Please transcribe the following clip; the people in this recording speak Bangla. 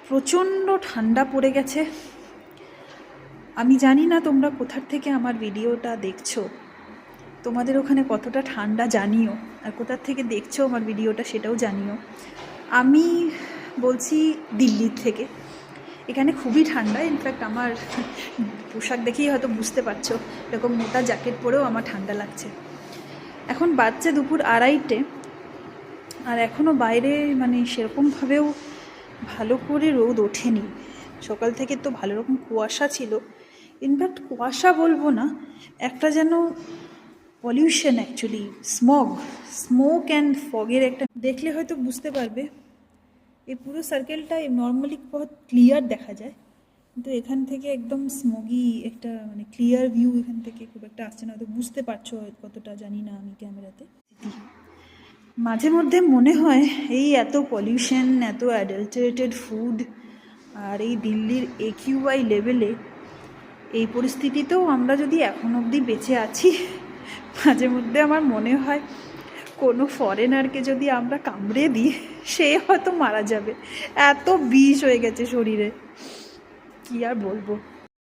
প্রচণ্ড ঠান্ডা পড়ে গেছে। আমি জানি না তোমরা কোথার থেকে আমার ভিডিওটা দেখছো, তোমাদের ওখানে কতটা ঠান্ডা জানিও, আর কোথার থেকে দেখছো আমার ভিডিওটা সেটাও জানিও। আমি বলছি দিল্লির থেকে। এখানে খুবই ঠান্ডা। ইনফ্যাক্ট আমার পোশাক দেখেই হয়তো বুঝতে পারছো, এরকম মোটা জ্যাকেট পরেও আমার ঠান্ডা লাগছে। এখন বাজছে দুপুর 2:30, আর এখনও বাইরে মানে সেরকমভাবেও ভালো করে রোদ ওঠেনি। সকাল থেকে তো ভালো রকম কুয়াশা ছিল। ইনফ্যাক্ট কুয়াশা বলবো না, একটা যেন পলিউশন, অ্যাকচুয়ালি স্মোক অ্যান্ড ফগের একটা, দেখলে হয়তো বুঝতে পারবে। এই পুরো সার্কেলটা নর্মালি বহুত ক্লিয়ার দেখা যায়, কিন্তু এখান থেকে একদম স্মোগি একটা মানে ক্লিয়ার ভিউ এখান থেকে খুব একটা আসছে না। হয়তো বুঝতে পারছো কতটা জানি না আমি ক্যামেরাতে। মাঝে মধ্যে মনে হয় এই এত পলিউশন, এত অ্যাডাল্টারেটেড ফুড, আর এই দিল্লির AQI লেভেলে এই পরিস্থিতিতেও আমরা যদি এখন অবধি বেঁচে আছি, মাঝে মধ্যে আমার মনে হয় কোনো ফরেনারকে যদি আমরা কামড়ে দিই সে হয়তো মারা যাবে, এত বিষ হয়ে গেছে শরীরে। কি আর বলবো।